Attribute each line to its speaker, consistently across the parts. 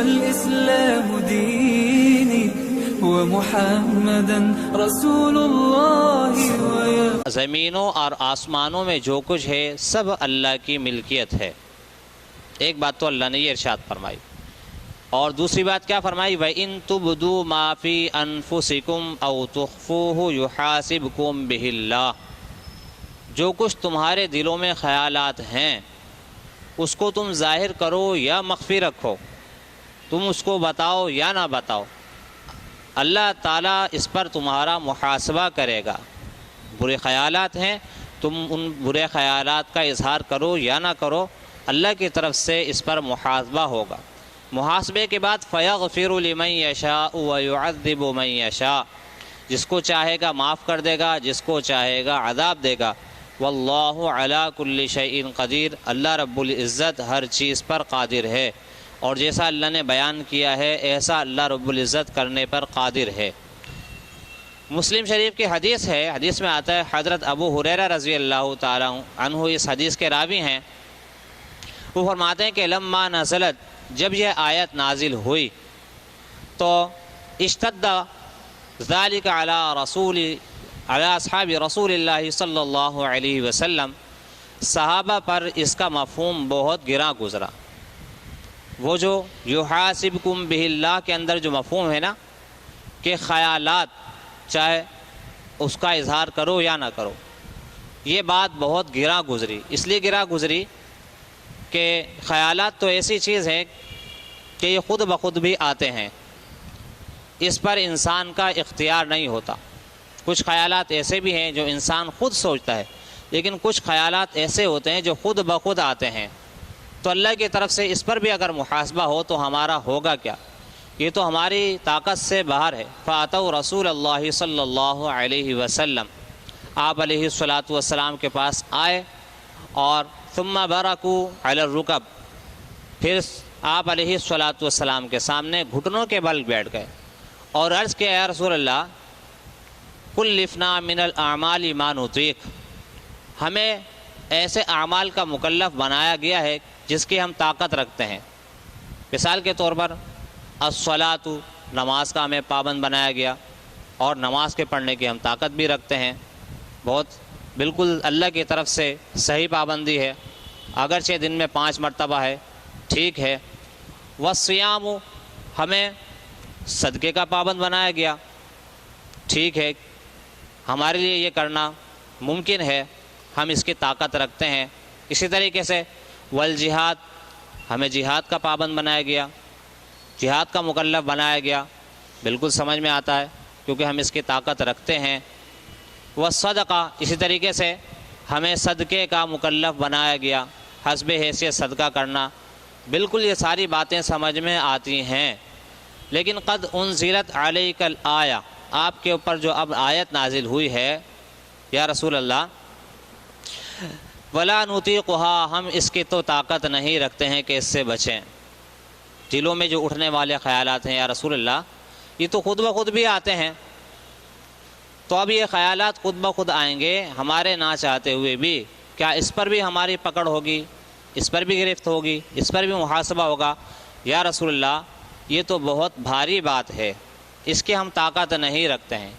Speaker 1: والإسلام ديني ومحمدا رسول الله ويا
Speaker 2: زمینوں اور آسمانوں میں جو کچھ ہے سب اللہ کی ملکیت ہے. ایک بات تو اللہ نے یہ ارشاد فرمائی، اور دوسری بات کیا فرمائی؟ وَإِن تُبْدُوا مَا فِي أَنفُسِكُمْ أَوْ تُخْفُوهُ يُحَاسِبْكُم بِهِ اللَّهُ. جو کچھ تمہارے دلوں میں خیالات ہیں اس کو تم ظاہر کرو یا مخفی رکھو، تم اس کو بتاؤ یا نہ بتاؤ، اللہ تعالیٰ اس پر تمہارا محاسبہ کرے گا. برے خیالات ہیں، تم ان برے خیالات کا اظہار کرو یا نہ کرو، اللہ کی طرف سے اس پر محاسبہ ہوگا. محاسبے کے بعد فَيَغْفِرُ لِمَن يَشَاءُ وَيُعَذِّبُ مَن يَشَاءُ، جس کو چاہے گا معاف کر دے گا، جس کو چاہے گا عذاب دے گا. واللہ علی کل شیء قدیر، اللہ رب العزت ہر چیز پر قادر ہے، اور جیسا اللہ نے بیان کیا ہے ایسا اللہ رب العزت کرنے پر قادر ہے. مسلم شریف کی حدیث ہے، حدیث میں آتا ہے حضرت ابو ہریرہ رضی اللہ تعالیٰ عنہ اس حدیث کے راوی ہیں. وہ فرماتے ہیں کہ لما نزلت، جب یہ آیت نازل ہوئی تو اشتد ذالک علی اصحاب رسول اللہ صلی اللہ علیہ وسلم، صحابہ پر اس کا مفہوم بہت گراں گزرا. وہ جو یحاسبکم بہ اللہ کے اندر جو مفہوم ہے نا کہ خیالات چاہے اس کا اظہار کرو یا نہ کرو، یہ بات بہت گراں گزری. اس لیے گراں گزری کہ خیالات تو ایسی چیز ہے کہ یہ خود بخود بھی آتے ہیں، اس پر انسان کا اختیار نہیں ہوتا. کچھ خیالات ایسے بھی ہیں جو انسان خود سوچتا ہے، لیکن کچھ خیالات ایسے ہوتے ہیں جو خود بخود آتے ہیں. تو اللہ کی طرف سے اس پر بھی اگر محاسبہ ہو تو ہمارا ہوگا کیا؟ یہ تو ہماری طاقت سے باہر ہے. فَأَتَوْا رسول اللہ صلی اللہ علیہ وسلم، آپ علیہ الصلاۃ والسلام کے پاس آئے، اور ثم برکوا علی الرکب، پھر آپ علیہ الصلاۃ والسلام کے سامنے گھٹنوں کے بل بیٹھ گئے اور عرض کیا یا رسول اللہ کلفنا من الاعمال ما نطیق، ہمیں ایسے اعمال کا مکلف بنایا گیا ہے جس کی ہم طاقت رکھتے ہیں. مثال کے طور پر الصلاۃ، نماز کا ہمیں پابند بنایا گیا، اور نماز کے پڑھنے کی ہم طاقت بھی رکھتے ہیں، بہت بالکل اللہ کی طرف سے صحیح پابندی ہے، اگرچہ دن میں 5 مرتبہ ہے، ٹھیک ہے. والصیام، ہمیں صدقے کا پابند بنایا گیا، ٹھیک ہے، ہمارے لیے یہ کرنا ممکن ہے، ہم اس کی طاقت رکھتے ہیں. اسی طریقے سے والجہاد، ہمیں جہاد کا پابند بنایا گیا، جہاد کا مکلف بنایا گیا، بالکل سمجھ میں آتا ہے کیونکہ ہم اس کی طاقت رکھتے ہیں. والصدقہ، اسی طریقے سے ہمیں صدقے کا مکلف بنایا گیا، حسب حیثیت صدقہ کرنا، بالکل یہ ساری باتیں سمجھ میں آتی ہیں. لیکن قد انزلت علیک الآیہ، آپ کے اوپر جو اب آیت نازل ہوئی ہے یا رسول اللہ، ولا نطیقها، ہم اس کی تو طاقت نہیں رکھتے ہیں کہ اس سے بچیں. دلوں میں جو اٹھنے والے خیالات ہیں یا رسول اللہ، یہ تو خود بخود بھی آتے ہیں. تو اب یہ خیالات خود بخود آئیں گے ہمارے نہ چاہتے ہوئے بھی، کیا اس پر بھی ہماری پکڑ ہوگی، اس پر بھی گرفت ہوگی، اس پر بھی محاسبہ ہوگا؟ یا رسول اللہ یہ تو بہت بھاری بات ہے، اس کی ہم طاقت نہیں رکھتے ہیں.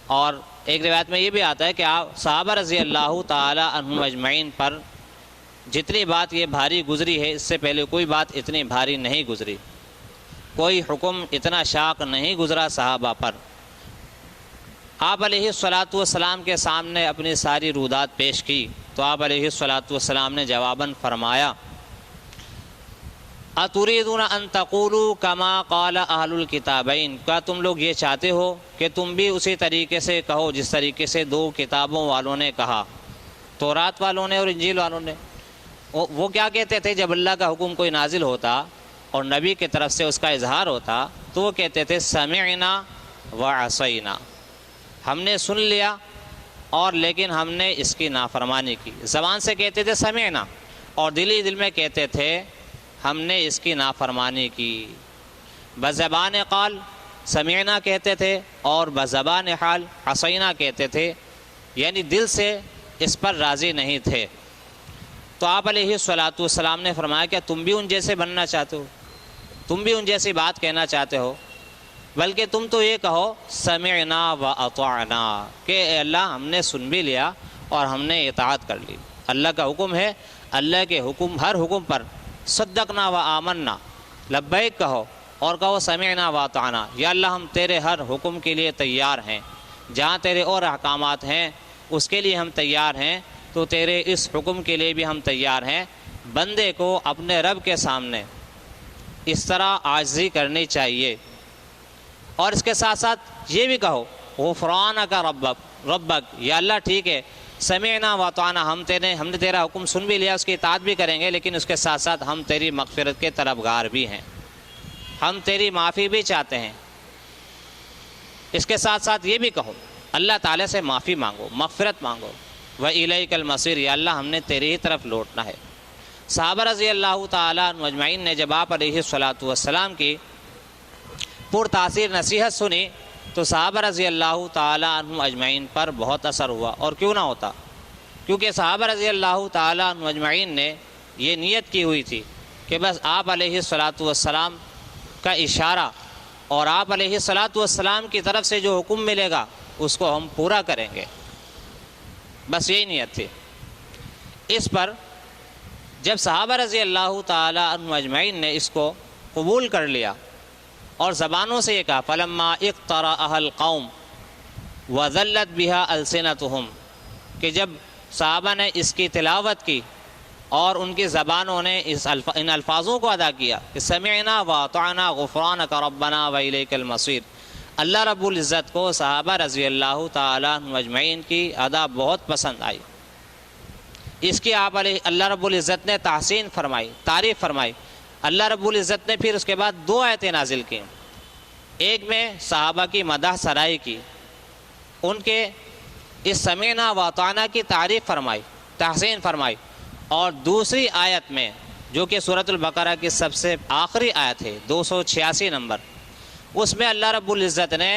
Speaker 2: اور ایک روایت میں یہ بھی آتا ہے کہ آپ صحابہ رضی اللہ تعالی عنہم اجمعین پر جتنی بات یہ بھاری گزری ہے، اس سے پہلے کوئی بات اتنی بھاری نہیں گزری، کوئی حکم اتنا شاق نہیں گزرا صحابہ پر. آپ علیہ الصلاۃ والسلام کے سامنے اپنی ساری رودات پیش کی تو آپ علیہ الصلاۃ والسلام نے جواباً فرمایا اتریدون ان تقولوا کما قال اہل الکتابین، کیا تم لوگ یہ چاہتے ہو کہ تم بھی اسی طریقے سے کہو جس طریقے سے 2 کتابوں والوں نے کہا، تورات والوں نے اور انجیل والوں نے. وہ کیا کہتے تھے جب اللہ کا حکم کوئی نازل ہوتا اور نبی کی طرف سے اس کا اظہار ہوتا تو وہ کہتے تھے سمعنا وعصینا، ہم نے سن لیا اور لیکن ہم نے اس کی نافرمانی کی. زبان سے کہتے تھے سمعنا، اور دل میں کہتے تھے ہم نے اس کی نافرمانی کی. بزبان قال سمعنا کہتے تھے اور بزبان حال عصینا کہتے تھے، یعنی دل سے اس پر راضی نہیں تھے. تو آپ علیہ الصلاۃ والسلام نے فرمایا کہ تم بھی ان جیسے بننا چاہتے ہو؟ تم بھی ان جیسی بات کہنا چاہتے ہو، بلکہ تم تو یہ کہو سمعنا و اطعنا، کہ اے اللہ ہم نے سن بھی لیا اور ہم نے اطاعت کر لی۔ اللہ کا حکم ہے، اللہ کے حکم ہر حکم پر صدقنا و آمنا، لبیک کہو اور کہو سمعنا و اطعنا، یا اللہ ہم تیرے ہر حکم کے لیے تیار ہیں، جہاں تیرے اور احکامات ہیں اس کے لیے ہم تیار ہیں، تو تیرے اس حکم کے لیے بھی ہم تیار ہیں۔ بندے کو اپنے رب کے سامنے اس طرح عاجزی کرنی چاہیے، اور اس کے ساتھ ساتھ یہ بھی کہو غفرانک ربک، یا اللہ ٹھیک ہے سمعنا و اطعنا، ہم نے تیرا حکم سن بھی لیا، اس کی اطاعت بھی کریں گے، لیکن اس کے ساتھ ساتھ ہم تیری مغفرت کے طلبگار بھی ہیں، ہم تیری معافی بھی چاہتے ہیں۔ اس کے ساتھ ساتھ یہ بھی کہو اللہ تعالیٰ سے معافی مانگو، مغفرت مانگو، وَإِلَيْكَ الْمَصِيرُ، یا اللہ ہم نے تیرے ہی طرف لوٹنا ہے۔ صحابہ رضی اللہ تعالیٰ عنہ اجمعین نے جب آپ علیہ الصلاۃ والسلام کی پرتاثیر نصیحت سنی تو صحابہ رضی اللہ تعالیٰ عنہ اجمعین پر بہت اثر ہوا، اور کیوں نہ ہوتا، کیونکہ صحابہ رضی اللہ تعالیٰ عنہ اجمعین نے یہ نیت کی ہوئی تھی کہ بس آپ علیہ الصلاۃ والسلام کا اشارہ اور آپ علیہ الصلاۃ والسلام کی طرف سے جو حکم ملے گا اس کو ہم پورا کریں گے، بس یہی نیت تھی۔ اس پر جب صحابہ رضی اللہ تعالیٰ عنہ اجمعین نے اس کو قبول کر لیا اور زبانوں سے یہ کہا فلما اقترأها القوم وذلت بها السنتهم، کہ جب صحابہ نے اس کی تلاوت کی اور ان کی زبانوں نے ان الفاظوں کو ادا کیا کہ سمعنا واطعنا غفرانک ربنا وإلیک المصیر، اللہ رب العزت کو صحابہ رضی اللہ تعالیٰ عنہ اجمعین کی ادا بہت پسند آئی، اس کی آپ علیہ اللہ رب العزت نے تحسین فرمائی، تعریف فرمائی۔ اللہ رب العزت نے پھر اس کے بعد 2 آیتیں نازل کی، ایک میں صحابہ کی مدح سرائی کی، ان کے اس سمعنا واطعنا کی تعریف فرمائی، تحسین فرمائی، اور دوسری آیت میں جو کہ سورۃ البقرہ کی سب سے آخری آیت ہے 286 نمبر، اس میں اللہ رب العزت نے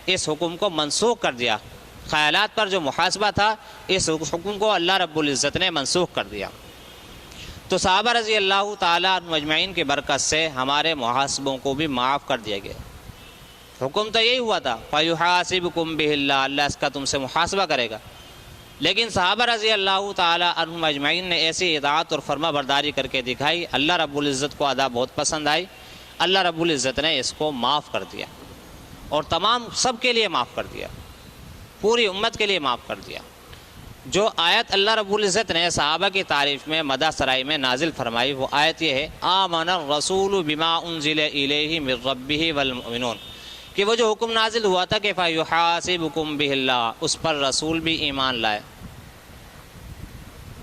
Speaker 2: اس حکم کو منسوخ کر دیا، خیالات پر جو محاسبہ تھا اس حکم کو اللہ رب العزت نے منسوخ کر دیا۔ تو صحابہ رضی اللہ تعالیٰ عنہ اجمعین کی برکت سے ہمارے محاسبوں کو بھی معاف کر دیا گیا۔ حکم تو یہی ہوا تھا فَيُحَاسِبُكُمْ بِهِ اللَّهُ، اللہ اس کا تم سے محاسبہ کرے گا، لیکن صحابہ رضی اللہ تعالیٰ عنہم اجمعین نے ایسی اطاعت اور فرما برداری کر کے دکھائی، اللہ رب العزت کو ادا بہت پسند آئی، اللہ رب العزت نے اس کو معاف کر دیا، اور تمام سب کے لیے معاف کر دیا، پوری امت کے لیے معاف کر دیا۔ جو آیت اللہ رب العزت نے صحابہ کی تعریف میں مدح سرائی میں نازل فرمائی وہ آیت یہ ہے آمن الرسول بما انزل الیہ من ربہ والمؤمنون، کہ وہ جو حکم نازل ہوا تھا کہ فَيُحَاسِبُكُمْ بِهِ اللَّهُ، اس پر رسول بھی ایمان لائے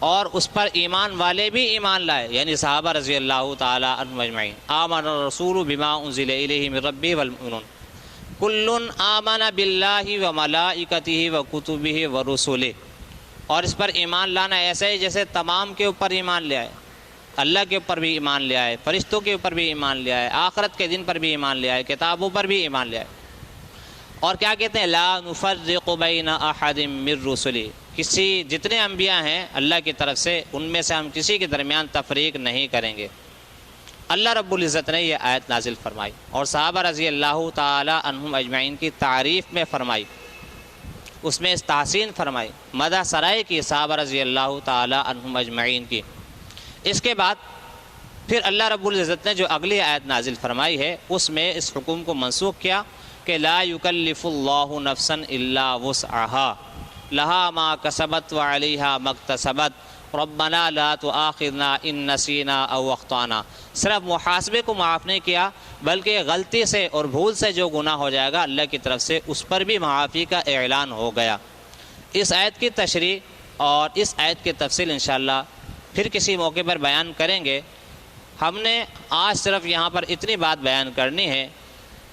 Speaker 2: اور اس پر ایمان والے بھی ایمان لائے، یعنی صحابہ رضی اللہ تعالی عنہم اجمعین۔ آمن الرسول بما انزل الیہ من ربہ والمؤمنون کل آمن باللہ وملائکتہ وکتبہ ورسلہ، اور اس پر ایمان لانا ایسا ہے جیسے تمام کے اوپر ایمان لے آئے، اللہ کے اوپر بھی ایمان لے آئے، فرشتوں کے اوپر بھی ایمان لے آئے، آخرت کے دن پر بھی ایمان لے آئے، کتابوں پر بھی ایمان لے آئے، اور کیا کہتے ہیں لا نفرق بین احد من رسلہ، جتنے انبیاء ہیں اللہ کی طرف سے ان میں سے ہم کسی کے درمیان تفریق نہیں کریں گے۔ اللہ رب العزت نے یہ آیت نازل فرمائی اور صحابہ رضی اللہ تعالی عنہم اجمعین کی تعریف میں فرمائی، اس میں تحسین فرمائی، مدح سرائی کی صحابہ رضی اللہ تعالی عنہم اجمعین کی۔ اس کے بعد پھر اللہ رب العزت نے جو اگلی آیت نازل فرمائی ہے اس میں اس حکم کو منسوخ کیا کہ لا یکلف اللہ نفسا الا وسعها لہا ما کسبت وعلیہا ما اکتسبت ربنا لا تؤاخذنا ان نسینا او اخطانا، صرف محاسبے کو معاف نہیں کیا بلکہ غلطی سے اور بھول سے جو گناہ ہو جائے گا اللہ کی طرف سے اس پر بھی معافی کا اعلان ہو گیا۔ اس آیت کی تشریح اور اس آیت کی تفصیل انشاءاللہ پھر کسی موقع پر بیان کریں گے۔ ہم نے آج صرف یہاں پر اتنی بات بیان کرنی ہے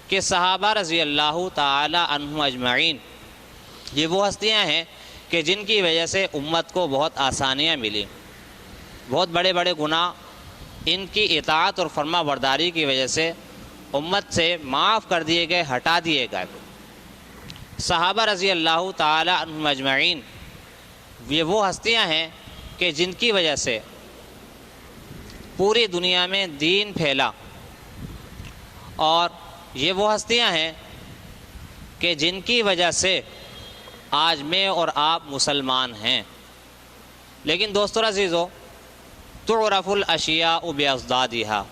Speaker 2: کہ صحابہ رضی اللہ تعالی عنہم اجمعین یہ وہ ہستیاں ہیں کہ جن کی وجہ سے امت کو بہت آسانیاں ملی، بہت بڑے بڑے گناہ ان کی اطاعت اور فرما برداری کی وجہ سے امت سے معاف کر دیے گئے، ہٹا دیے گئے۔ صحابہ رضی اللہ تعالی عنہم اجمعین یہ وہ ہستیاں ہیں کہ جن کی وجہ سے پوری دنیا میں دین پھیلا، اور یہ وہ ہستیاں ہیں کہ جن کی وجہ سے آج میں اور آپ مسلمان ہیں۔ لیکن دوستو عزیزو، تعرف الاشیاء باضدادها،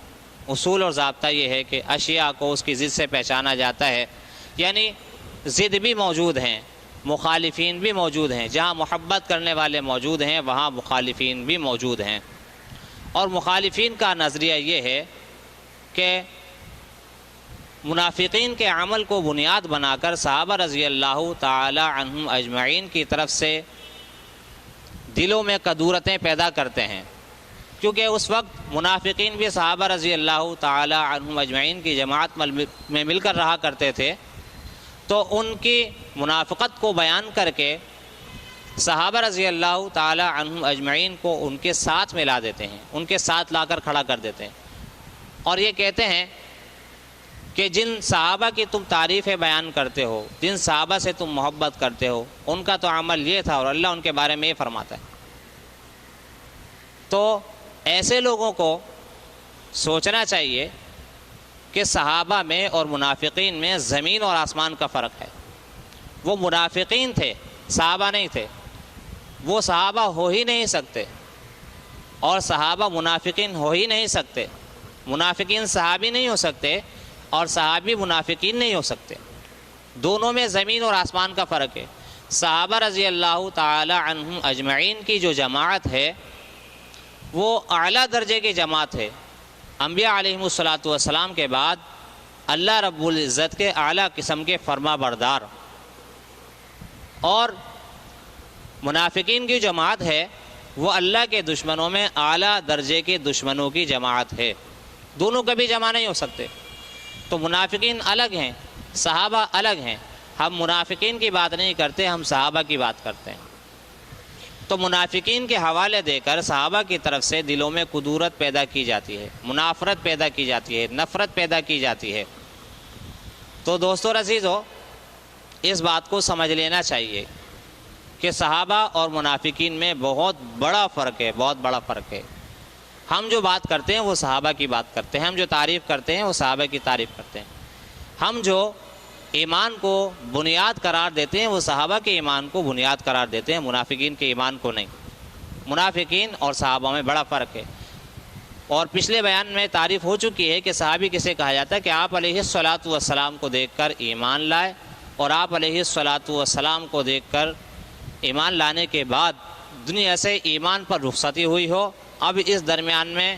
Speaker 2: اصول اور ضابطہ یہ ہے کہ اشیاء کو اس کی ضد سے پہچانا جاتا ہے، یعنی ضد بھی موجود ہیں، مخالفین بھی موجود ہیں۔ جہاں محبت کرنے والے موجود ہیں وہاں مخالفین بھی موجود ہیں، اور مخالفین کا نظریہ یہ ہے کہ منافقین کے عمل کو بنیاد بنا کر صحابہ رضی اللہ تعالی عنہم اجمعین کی طرف سے دلوں میں کدورتیں پیدا کرتے ہیں، کیونکہ اس وقت منافقین بھی صحابہ رضی اللہ تعالی عنہم اجمعین کی جماعت میں مل کر رہا کرتے تھے، تو ان کی منافقت کو بیان کر کے صحابہ رضی اللہ تعالی عنہم اجمعین کو ان کے ساتھ ملا دیتے ہیں، ان کے ساتھ لا کر کھڑا کر دیتے ہیں، اور یہ کہتے ہیں کہ جن صحابہ کی تم تعریفیں بیان کرتے ہو، جن صحابہ سے تم محبت کرتے ہو، ان کا تو عمل یہ تھا اور اللہ ان کے بارے میں یہ فرماتا ہے۔ تو ایسے لوگوں کو سوچنا چاہیے کہ صحابہ میں اور منافقین میں زمین اور آسمان کا فرق ہے۔ وہ منافقین تھے، صحابہ نہیں تھے، وہ صحابہ ہو ہی نہیں سکتے، اور صحابہ منافقین ہو ہی نہیں سکتے، منافقین صحابی نہیں ہو سکتے، اور صحابی منافقین نہیں ہو سکتے۔ دونوں میں زمین اور آسمان کا فرق ہے۔ صحابہ رضی اللہ تعالی عنہم اجمعین کی جو جماعت ہے وہ اعلیٰ درجے کی جماعت ہے۔ انبیاء علیہم الصلاۃ کے بعد اللہ رب العزت کے اعلیٰ قسم کے فرما بردار، اور منافقین کی جماعت ہے وہ اللہ کے دشمنوں میں اعلیٰ درجے کے دشمنوں کی جماعت ہے۔ دونوں کبھی جمع نہیں ہو سکتے۔ تو منافقین الگ ہیں، صحابہ الگ ہیں۔ ہم منافقین کی بات نہیں کرتے، ہم صحابہ کی بات کرتے ہیں۔ تو منافقین کے حوالے دے کر صحابہ کی طرف سے دلوں میں کدورت پیدا کی جاتی ہے، منافرت پیدا کی جاتی ہے، نفرت پیدا کی جاتی ہے۔ تو دوستو عزیزو، اس بات کو سمجھ لینا چاہیے کہ صحابہ اور منافقین میں بہت بڑا فرق ہے، بہت بڑا فرق ہے۔ ہم جو بات کرتے ہیں وہ صحابہ کی بات کرتے ہیں، ہم جو تعریف کرتے ہیں وہ صحابہ کی تعریف کرتے ہیں، ہم جو ایمان کو بنیاد قرار دیتے ہیں وہ صحابہ کے ایمان کو بنیاد قرار دیتے ہیں، منافقین کے ایمان کو نہیں۔ منافقین اور صحابہ میں بڑا فرق ہے، اور پچھلے بیان میں تعریف ہو چکی ہے کہ صحابی کسے کہا جاتا ہے کہ آپ علیہ الصلاۃ والسلام کو دیکھ کر ایمان لائے، اور آپ علیہ الصلاۃ والسلام کو دیکھ کر ایمان لانے کے بعد دنیا سے ایمان پر رخصتی ہوئی ہو، اب اس درمیان میں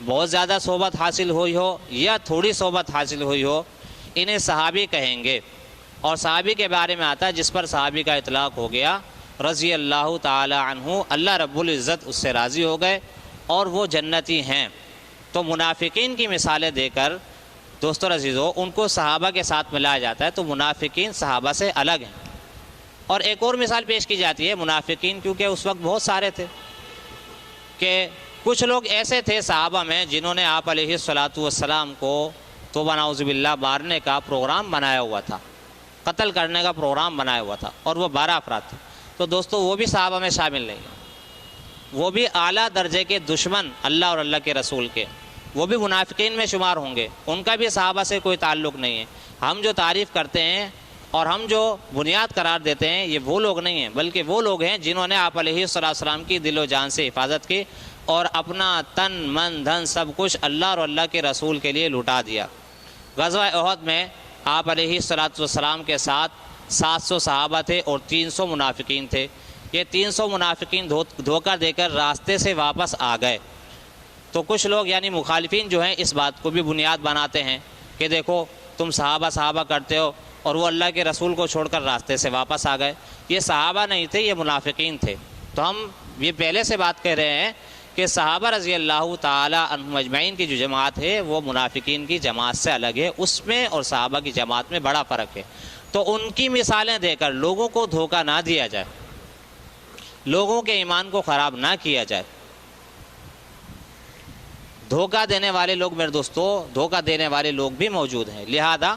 Speaker 2: بہت زیادہ صحبت حاصل ہوئی ہو یا تھوڑی صحبت حاصل ہوئی ہو، انہیں صحابی کہیں گے۔ اور صحابی کے بارے میں آتا ہے جس پر صحابی کا اطلاق ہو گیا رضی اللہ تعالی عنہ، اللہ رب العزت اس سے راضی ہو گئے اور وہ جنتی ہیں۔ تو منافقین کی مثالیں دے کر دوستو عزیزو ان کو صحابہ کے ساتھ ملایا جاتا ہے، تو منافقین صحابہ سے الگ ہیں۔ اور ایک اور مثال پیش کی جاتی ہے منافقین، کیونکہ اس وقت بہت سارے تھے، کہ کچھ لوگ ایسے تھے صحابہ میں جنہوں نے آپ علیہ الصلاۃ والسلام کو توبہ نعوذ باللہ مارنے کا پروگرام بنایا ہوا تھا، قتل کرنے کا پروگرام بنایا ہوا تھا، اور وہ 12 افراد تھے۔ تو دوستو وہ بھی صحابہ میں شامل نہیں ہیں، وہ بھی اعلیٰ درجے کے دشمن اللہ اور اللہ کے رسول کے، وہ بھی منافقین میں شمار ہوں گے، ان کا بھی صحابہ سے کوئی تعلق نہیں ہے۔ ہم جو تعریف کرتے ہیں اور ہم جو بنیاد قرار دیتے ہیں یہ وہ لوگ نہیں ہیں، بلکہ وہ لوگ ہیں جنہوں نے آپ علیہ السلام کی دل و جان سے حفاظت کی اور اپنا تن من دھن سب کچھ اللہ اور اللہ کے رسول کے لیے لٹا دیا۔ غزوہ احد میں آپ علیہ السلام کے ساتھ 700 صحابہ تھے اور 300 منافقین تھے۔ یہ 300 منافقین دھوکہ دے کر راستے سے واپس آ گئے۔ تو کچھ لوگ یعنی مخالفین جو ہیں اس بات کو بھی بنیاد بناتے ہیں کہ دیکھو تم صحابہ کرتے ہو اور وہ اللہ کے رسول کو چھوڑ کر راستے سے واپس آ گئے۔ یہ صحابہ نہیں تھے، یہ منافقین تھے۔ تو ہم یہ پہلے سے بات کر رہے ہیں کہ صحابہ رضی اللہ تعالی عنہم اجمعین کی جو جماعت ہے وہ منافقین کی جماعت سے الگ ہے، اس میں اور صحابہ کی جماعت میں بڑا فرق ہے۔ تو ان کی مثالیں دے کر لوگوں کو دھوکہ نہ دیا جائے، لوگوں کے ایمان کو خراب نہ کیا جائے۔ دھوکہ دینے والے لوگ میرے دوستو، دھوکہ دینے والے لوگ بھی موجود ہیں، لہذا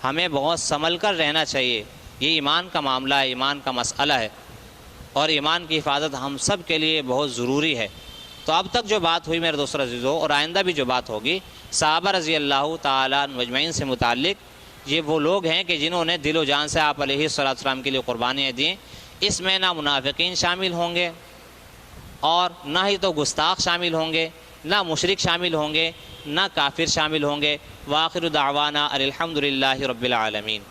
Speaker 2: ہمیں بہت سنبھل کر رہنا چاہیے۔ یہ ایمان کا معاملہ ہے، ایمان کا مسئلہ ہے، اور ایمان کی حفاظت ہم سب کے لیے بہت ضروری ہے۔ تو اب تک جو بات ہوئی میرے دوستو عزیزو، اور آئندہ بھی جو بات ہوگی صحابہ رضی اللہ تعالیٰ مجمعین سے متعلق، یہ وہ لوگ ہیں کہ جنہوں نے دل و جان سے آپ علیہ السلام کے لیے قربانیاں دیں. اس میں نہ منافقین شامل ہوں گے، اور نہ ہی تو گستاخ شامل ہوں گے، نہ مشرک شامل ہوں گے، نہ کافر شامل ہوں گے. وآخر دعوانا الحمدللہ رب العالمین.